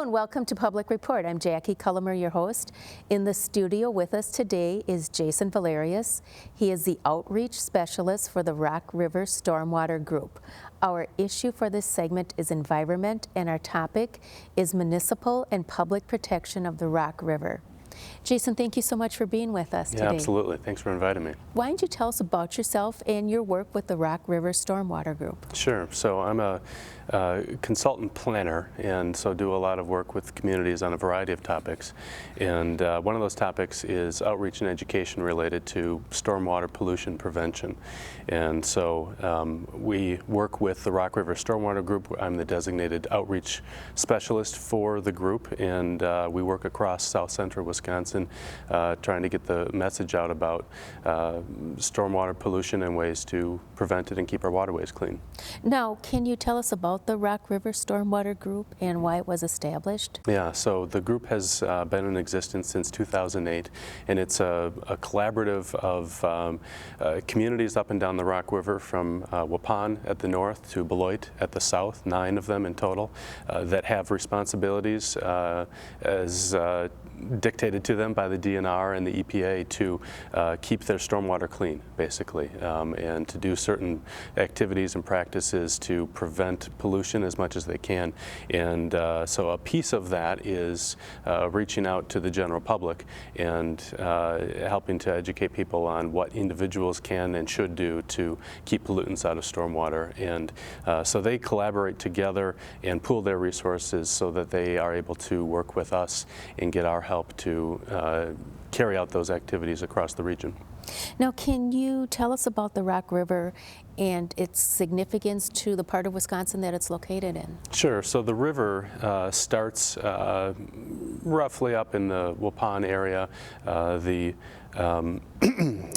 and welcome to Public Report. I'm Jackie Cullimer, your host. In the studio with us today is Jason Valerius. He is the outreach specialist for the Rock River Stormwater Group. Our issue for this segment is environment, and our topic is municipal and public protection of the Rock River. Jason, thank you so much for being with us today. Yeah, absolutely. Thanks for inviting me. Why don't you tell us about yourself and your work with the Rock River Stormwater Group? Sure. So I'm a consultant planner, and so do a lot of work with communities on a variety of topics. And one of those topics is outreach and education related to stormwater pollution prevention. And so we work with the Rock River Stormwater Group. I'm the designated outreach specialist for the group, and we work across South Central Wisconsin trying to get the message out about stormwater pollution and ways to prevent it and keep our waterways clean. Now, can you tell us about the Rock River Stormwater Group and why it was established? Yeah, so the group has been in existence since 2008, and it's a collaborative of communities up and down the Rock River, from Waupun at the north to Beloit at the south, 9 of them in total, that have responsibilities as dictated to them by the DNR and the EPA to keep their stormwater clean, basically, and to do certain activities and practices to prevent pollution as much as they can. And so a piece of that is reaching out to the general public and helping to educate people on what individuals can and should do to keep pollutants out of stormwater. And so they collaborate together and pool their resources so that they are able to work with us and get our help to carry out those activities across the region. Now, can you tell us about the Rock River and its significance to the part of Wisconsin that it's located in? Sure. So the river starts roughly up in the Waupun area. The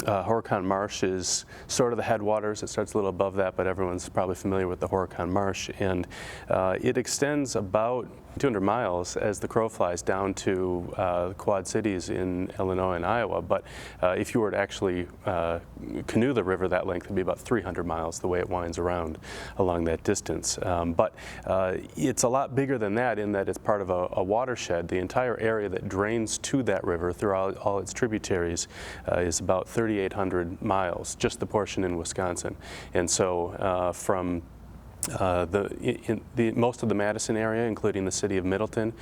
Horicon Marsh is sort of the headwaters. It starts a little above that, but everyone's probably familiar with the Horicon Marsh. And it extends about 200 miles as the crow flies down to the Quad Cities in Illinois and Iowa. But if you were to actually canoe the river that length, it'd be about 300 miles the way it winds around along that distance. But it's a lot bigger than that in that it's part of a watershed. The entire area that drains to that river throughout all its tributaries is about 3,800 miles, just the portion in Wisconsin. And so from most of the Madison area, including the city of Middleton,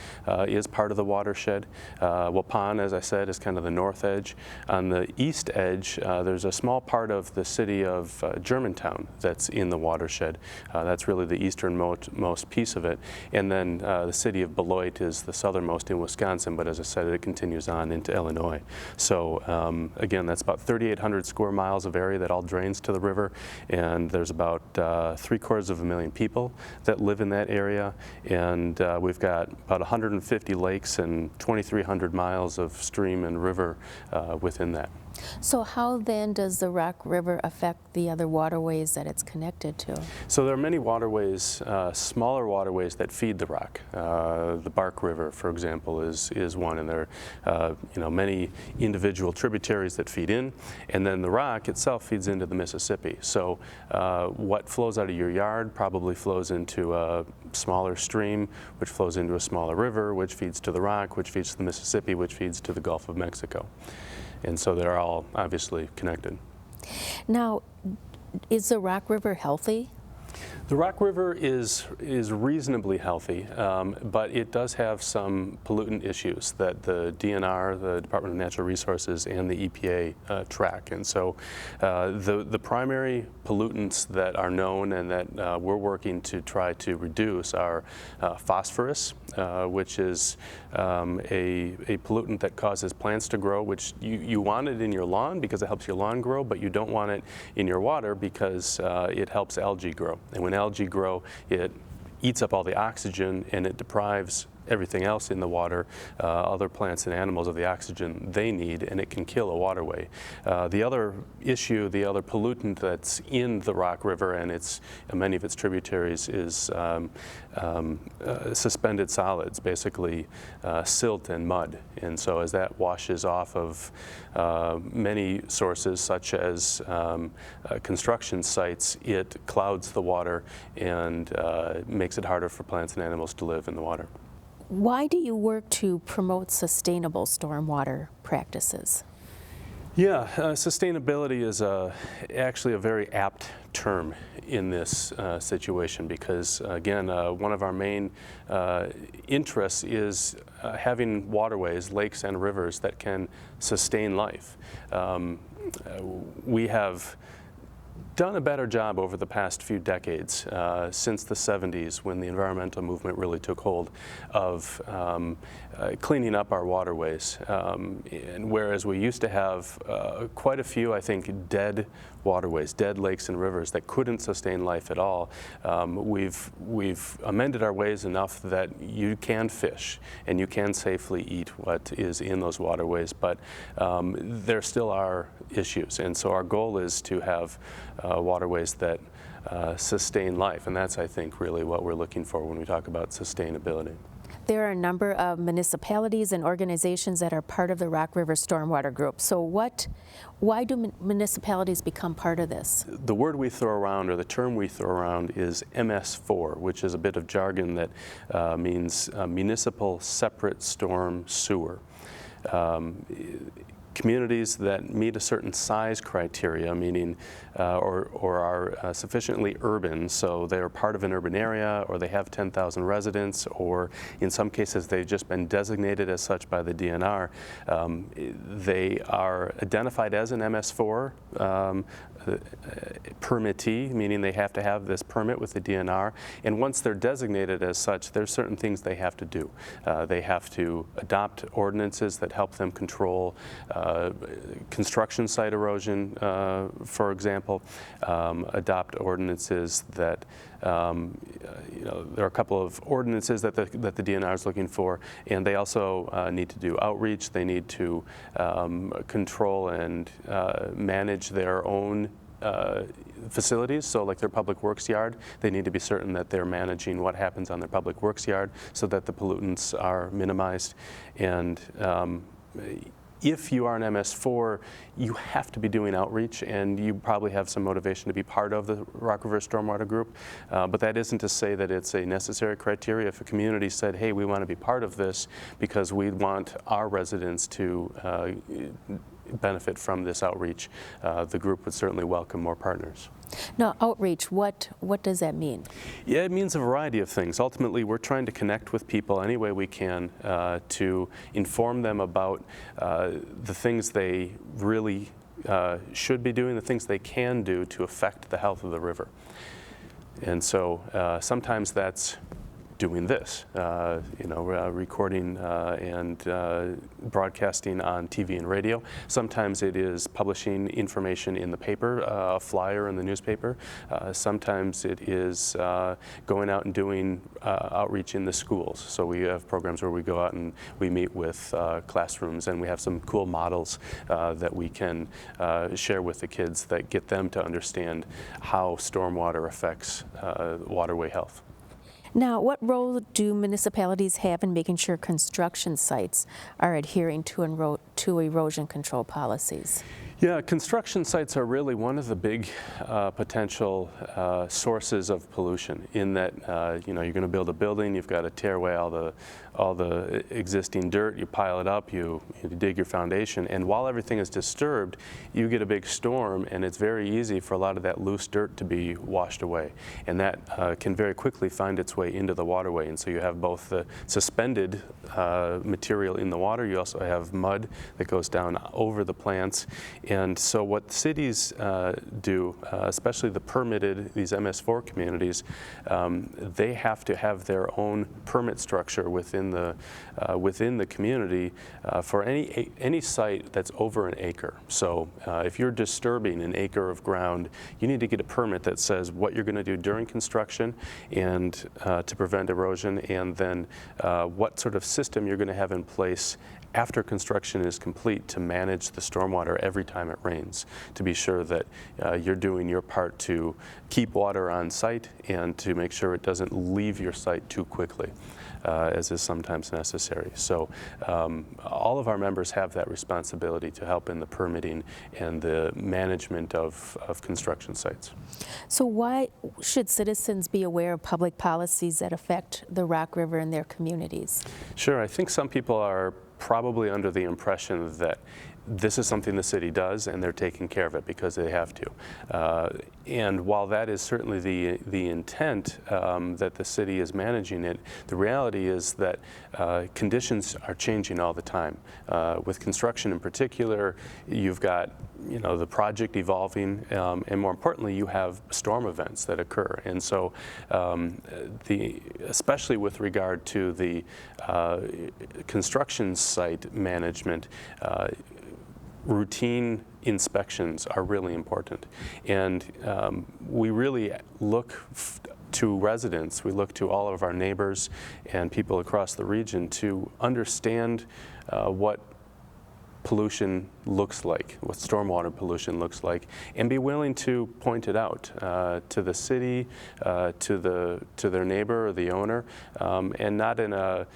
is part of the watershed. Waupun, as I said, is kind of the north edge. On the east edge, there's a small part of the city of Germantown that's in the watershed. That's really the easternmost piece of it. And then the city of Beloit is the southernmost in Wisconsin, but as I said, it continues on into Illinois. So again, that's about 3,800 square miles of area that all drains to the river, and there's about 3/4 million people that live in that area, and we've got about 150 lakes and 2,300 miles of stream and river within that. So how then does the Rock River affect the other waterways that it's connected to? So there are many waterways, smaller waterways that feed the Rock. The Bark River, for example, is one, and there are many individual tributaries that feed in, and then the Rock itself feeds into the Mississippi. So what flows out of your yard probably flows into a smaller stream, which flows into a smaller river, which feeds to the Rock, which feeds to the Mississippi, which feeds to the Gulf of Mexico. And so they're all obviously connected. Now, is the Rock River healthy? The Rock River is reasonably healthy, but it does have some pollutant issues that the DNR, the Department of Natural Resources, and the EPA track. And so the primary pollutants that are known and that we're working to try to reduce are phosphorus, which is a pollutant that causes plants to grow, which you want it in your lawn because it helps your lawn grow, but you don't want it in your water because it helps algae grow. And when algae grow, it eats up all the oxygen and it deprives everything else in the water, other plants and animals, of the oxygen they need, and it can kill a waterway. The other issue, the other pollutant that's in the Rock River and many of its tributaries is suspended solids, basically silt and mud. And so as that washes off of many sources, such as construction sites, it clouds the water and makes it harder for plants and animals to live in the water. Why do you work to promote sustainable stormwater practices? Yeah, sustainability is actually a very apt term in this situation because, again, one of our main interests is having waterways, lakes, and rivers that can sustain life. We have done a better job over the past few decades, since the 70s when the environmental movement really took hold, of cleaning up our waterways. And whereas we used to have quite a few, I think, dead waterways, dead lakes and rivers that couldn't sustain life at all, we've amended our ways enough that you can fish and you can safely eat what is in those waterways, but there still are issues. And so our goal is to have waterways that sustain life, and that's, I think, really what we're looking for when we talk about sustainability. There are a number of municipalities and organizations that are part of the Rock River Stormwater Group. So why do municipalities become part of this? The word we throw around, or the term we throw around, is MS4, which is a bit of jargon that means Municipal Separate Storm Sewer. Communities that meet a certain size criteria, meaning or are sufficiently urban, so they're part of an urban area, or they have 10,000 residents, or in some cases they've just been designated as such by the DNR. They are identified as an MS4 permittee, meaning they have to have this permit with the DNR, and once they're designated as such, there's certain things they have to do. They have to adopt ordinances that help them control construction site erosion, for example, adopt ordinances that, there are a couple of ordinances that the DNR is looking for, and they also need to do outreach. They need to control and manage their own facilities, so like their public works yard, they need to be certain that they're managing what happens on their public works yard so that the pollutants are minimized. And if you are an MS4, you have to be doing outreach, and you probably have some motivation to be part of the Rock River Stormwater Group, but that isn't to say that it's a necessary criteria. If a community said, hey, we want to be part of this because we want our residents to benefit from this outreach, the group would certainly welcome more partners. Now, outreach, what does that mean? Yeah, it means a variety of things. Ultimately, we're trying to connect with people any way we can to inform them about the things they really should be doing, the things they can do to affect the health of the river. And so sometimes that's doing this, recording and broadcasting on TV and radio. Sometimes it is publishing information in the paper, a flyer in the newspaper. Sometimes it is going out and doing outreach in the schools. So we have programs where we go out and we meet with classrooms, and we have some cool models that we can share with the kids that get them to understand how stormwater affects waterway health. Now, what role do municipalities have in making sure construction sites are adhering to erosion control policies? Yeah, construction sites are really one of the big potential sources of pollution, in that you're going to build a building, you've got to tear away all the existing dirt, you pile it up, you dig your foundation, and while everything is disturbed, you get a big storm, and it's very easy for a lot of that loose dirt to be washed away, and that can very quickly find its way into the waterway. And so you have both the suspended material in the water, you also have mud that goes down over the plants. And so what cities do, especially the permitted, these MS4 communities, they have to have their own permit structure within the community for any site that's over an acre. So if you're disturbing an acre of ground, you need to get a permit that says what you're going to do during construction and to prevent erosion, and then what sort of system you're going to have in place after construction is complete to manage the stormwater every time time it rains, to be sure that you're doing your part to keep water on site and to make sure it doesn't leave your site too quickly, as is sometimes necessary. So all of our members have that responsibility to help in the permitting and the management of construction sites. So why should citizens be aware of public policies that affect the Rock River and their communities? Sure, I think some people are probably under the impression that this is something the city does and they're taking care of it because they have to. And while that is certainly the intent, that the city is managing it, the reality is that conditions are changing all the time. With construction in particular, you've got the project evolving, and more importantly, you have storm events that occur. And so especially with regard to the construction site management, routine inspections are really important. And we really look to residents, we look to all of our neighbors and people across the region to understand what pollution looks like, what stormwater pollution looks like, and be willing to point it out to the city, to their neighbor or the owner, and not in a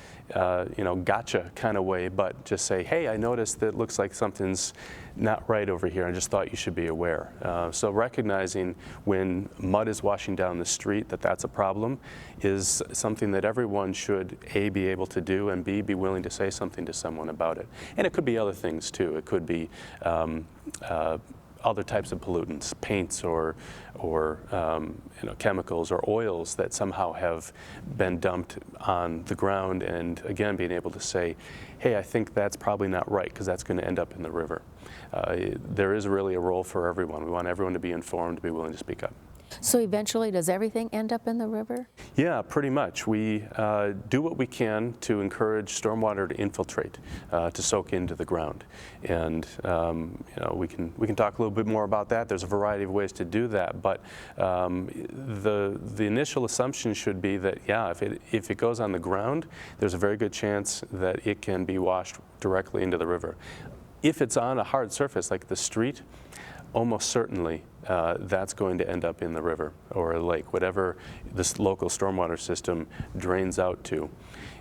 gotcha kind of way, but just say, hey, I noticed that it looks like something's not right over here. I just thought you should be aware. So recognizing when mud is washing down the street that that's a problem is something that everyone should A, be able to do, and B, be willing to say something to someone about it. And it could be other things too. It could be other types of pollutants, paints or chemicals or oils that somehow have been dumped on the ground, and again being able to say, hey, I think that's probably not right because that's going to end up in the river. There is really a role for everyone. We want everyone to be informed, to be willing to speak up. So eventually, does everything end up in the river? Yeah, pretty much. We do what we can to encourage stormwater to infiltrate, to soak into the ground. And we can talk a little bit more about that. There's a variety of ways to do that, but the initial assumption should be that, yeah, if it goes on the ground, there's a very good chance that it can be washed directly into the river. If it's on a hard surface like the street, almost certainly that's going to end up in the river or a lake, whatever this local stormwater system drains out to.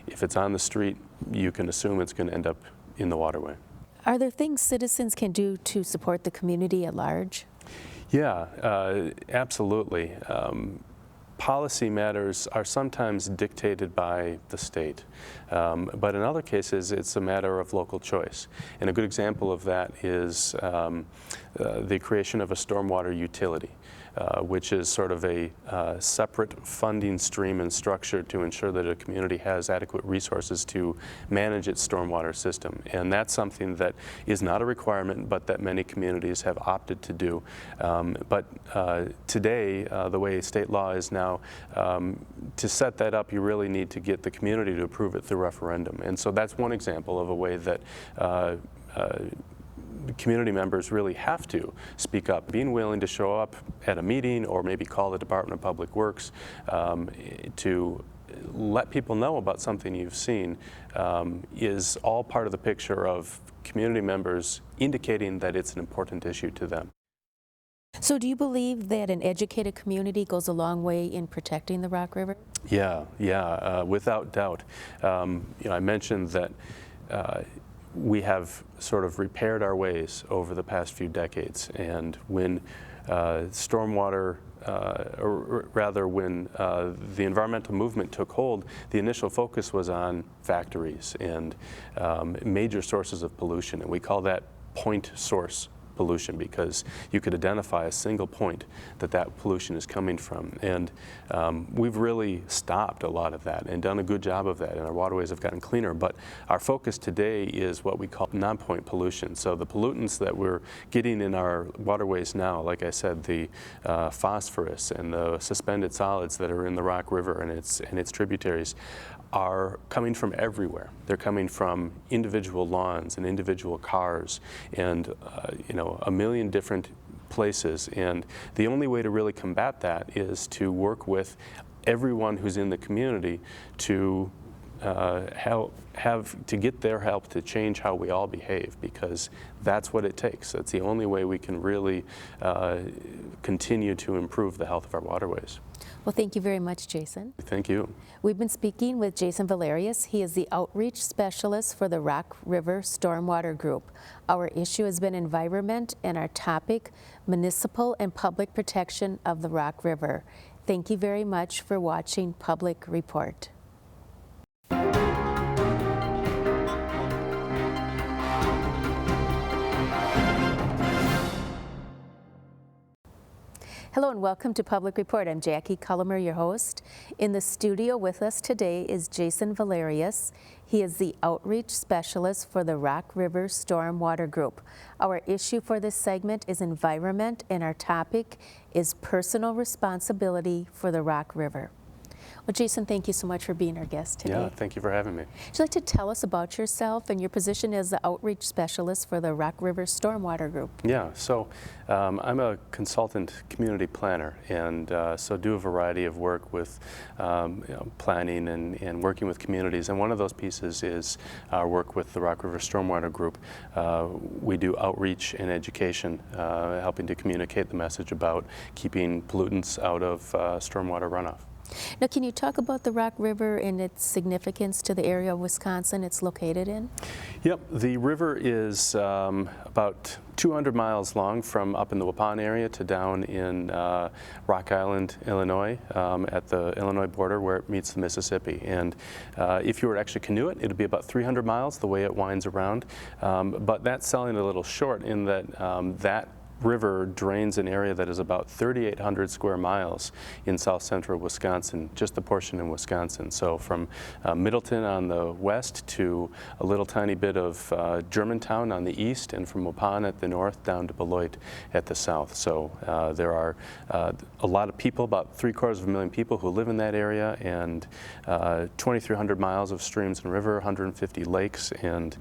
If it's on the street, you can assume it's going to end up in the waterway. Are there things citizens can do to support the community at large? Yeah, absolutely. Policy matters are sometimes dictated by the state, but in other cases it's a matter of local choice. And a good example of that is the creation of a stormwater utility, which is sort of a separate funding stream and structure to ensure that a community has adequate resources to manage its stormwater system. And that's something that is not a requirement, but that many communities have opted to do. But today, the way state law is now, to set that up, you really need to get the community to approve it through referendum. And so that's one example of a way that community members really have to speak up. Being willing to show up at a meeting or maybe call the Department of Public Works to let people know about something you've seen is all part of the picture of community members indicating that it's an important issue to them. So do you believe that an educated community goes a long way in protecting the Rock River? Yeah, without doubt. I mentioned that we have sort of repaired our ways over the past few decades, and when stormwater, or rather when the environmental movement took hold, the initial focus was on factories and major sources of pollution, and we call that point source pollution because you could identify a single point that pollution is coming from. And we've really stopped a lot of that and done a good job of that, and our waterways have gotten cleaner. But our focus today is what we call non-point pollution. So the pollutants that we're getting in our waterways now, like I said, the phosphorus and the suspended solids that are in the Rock River and its tributaries, are coming from everywhere. They're coming from individual lawns and individual cars and a million different places. And the only way to really combat that is to work with everyone who's in the community to have to get their help to change how we all behave, because that's what it takes. That's the only way we can really continue to improve the health of our waterways. Well, thank you very much, Jason. Thank you. We've been speaking with Jason Valerius. He is the Outreach Specialist for the Rock River Stormwater Group. Our issue has been environment, and our topic, municipal and public protection of the Rock River. Thank you very much for watching Public Report. Hello and welcome to Public Report. I'm Jackie Cullimer, your host. In the studio with us today is Jason Valerius. He is the Outreach Specialist for the Rock River Stormwater Group. Our issue for this segment is environment, and our topic is personal responsibility for the Rock River. Well, Jason, thank you so much for being our guest today. Yeah, thank you for having me. Would you like to tell us about yourself and your position as the Outreach Specialist for the Rock River Stormwater Group? Yeah, so I'm a consultant community planner, and so do a variety of work with planning and working with communities. And one of those pieces is our work with the Rock River Stormwater Group. We do outreach and education, helping to communicate the message about keeping pollutants out of stormwater runoff. Now, can you talk about the Rock River and its significance to the area of Wisconsin it's located in? Yep, the river is about 200 miles long from up in the Waupun area to down in Rock Island, Illinois, at the Illinois border where it meets the Mississippi. And if you were to actually canoe it, it would be about 300 miles the way it winds around. But that's selling a little short in that that river drains an area that is about 3,800 square miles in south central Wisconsin, just the portion in Wisconsin. So from Middleton on the west to a little tiny bit of Germantown on the east, and from Waupun at the north down to Beloit at the south. So there are a lot of people, about 750,000 people who live in that area, and 2,300 miles of streams and river, 150 lakes, and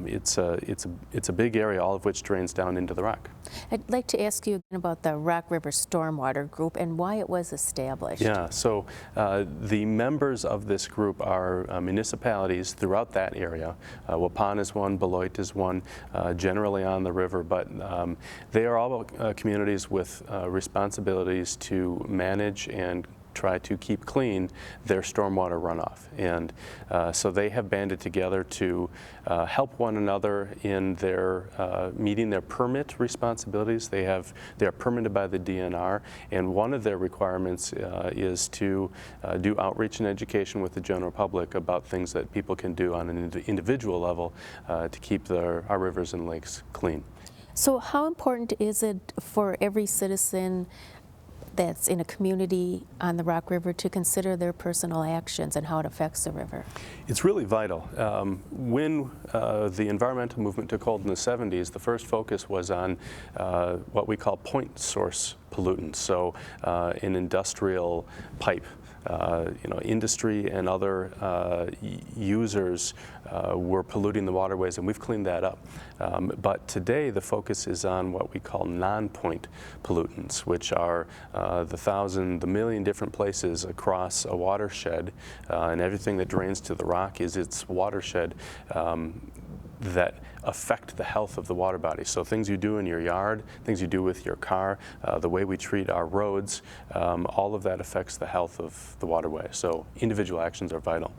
it's a big area, all of which drains down into the rock. I'd like to ask you again about the Rock River Stormwater Group and why it was established. Yeah, so the members of this group are municipalities throughout that area. Waupun is one, Beloit is one, generally on the river, but they are all communities with responsibilities to manage and try to keep clean their stormwater runoff. And so they have banded together to help one another in their meeting their permit responsibilities. They are permitted by the DNR, and one of their requirements is to do outreach and education with the general public about things that people can do on an individual level to keep our rivers and lakes clean. So how important is it for every citizen that's in a community on the Rock River to consider their personal actions and how it affects the river? It's really vital. When the environmental movement took hold in the 70s, the first focus was on what we call point source pollutants, so an industrial pipe. Industry and other users were polluting the waterways, and we've cleaned that up. But today the focus is on what we call non-point pollutants, which are the million different places across a watershed, and everything that drains to the rock is its watershed that affect the health of the water body. So things you do in your yard, things you do with your car, the way we treat our roads, all of that affects the health of the waterway. So individual actions are vital.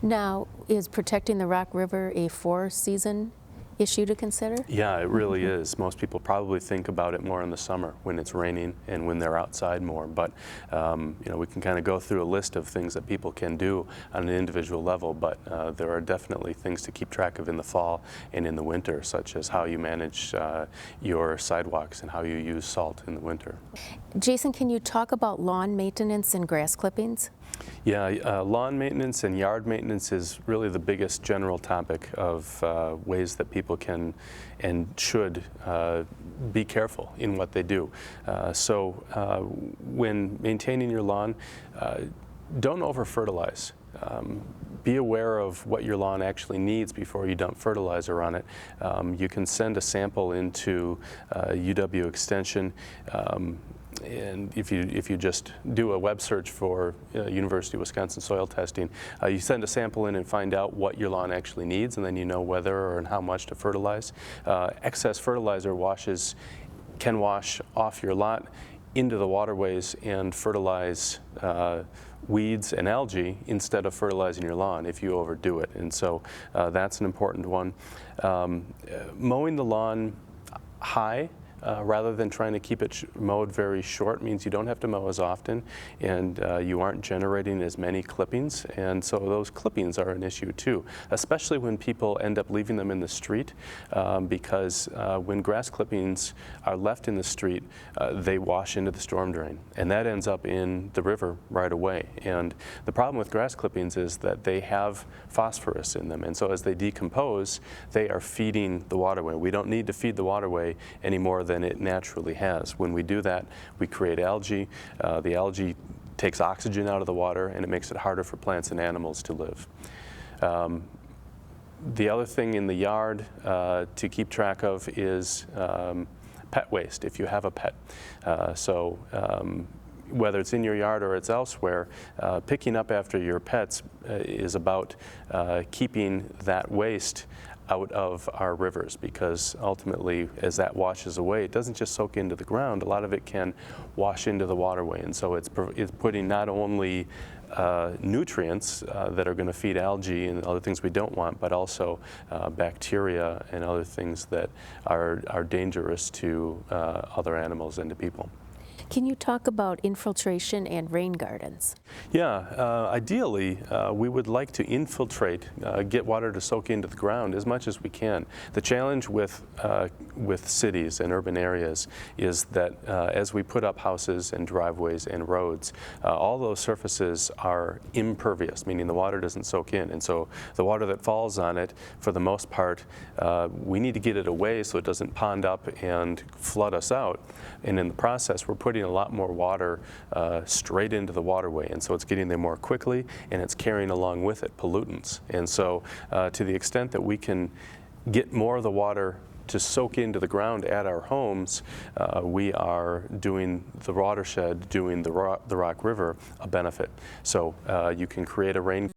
Now, is protecting the Rock River a four-season issue to consider? Yeah, it really is. Most people probably think about it more in the summer when it's raining and when they're outside more. But we can kind of go through a list of things that people can do on an individual level, but there are definitely things to keep track of in the fall and in the winter, such as how you manage your sidewalks and how you use salt in the winter. Jason, can you talk about lawn maintenance and grass clippings? Yeah, lawn maintenance and yard maintenance is really the biggest general topic of ways that people can and should be careful in what they do. So when maintaining your lawn, don't over-fertilize. Be aware of what your lawn actually needs before you dump fertilizer on it. You can send a sample into UW Extension. and if you just do a web search for University of Wisconsin soil testing, you send a sample in and find out what your lawn actually needs, and then you know whether or and how much to fertilize. Excess fertilizer can wash off your lot into the waterways and fertilize weeds and algae instead of fertilizing your lawn if you overdo it. And so that's an important one. Mowing the lawn high rather than trying to keep it mowed very short means you don't have to mow as often, and you aren't generating as many clippings, and so those clippings are an issue too, especially when people end up leaving them in the street, because when grass clippings are left in the street, they wash into the storm drain, and that ends up in the river right away. And the problem with grass clippings is that they have phosphorus in them, and so as they decompose, they are feeding the waterway. We don't need to feed the waterway any more than it naturally has. When we do that, we create algae. The algae takes oxygen out of the water, and it makes it harder for plants and animals to live. The other thing in the yard to keep track of is pet waste, if you have a pet. Whether it's in your yard or it's elsewhere, picking up after your pets is about keeping that waste out of our rivers, because ultimately as that washes away, it doesn't just soak into the ground, a lot of it can wash into the waterway, and so it's putting not only nutrients that are going to feed algae and other things we don't want, but also bacteria and other things that are dangerous to other animals and to people. Can you talk about infiltration and rain gardens? Yeah, ideally we would like to infiltrate, get water to soak into the ground as much as we can. The challenge with cities and urban areas is that as we put up houses and driveways and roads, all those surfaces are impervious, meaning the water doesn't soak in, and so the water that falls on it, for the most part, we need to get it away so it doesn't pond up and flood us out, and in the process we're putting a lot more water straight into the waterway, and so it's getting there more quickly, and it's carrying along with it pollutants. And so to the extent that we can get more of the water to soak into the ground at our homes, we are doing the watershed, doing the Rock River a benefit. So you can create a rain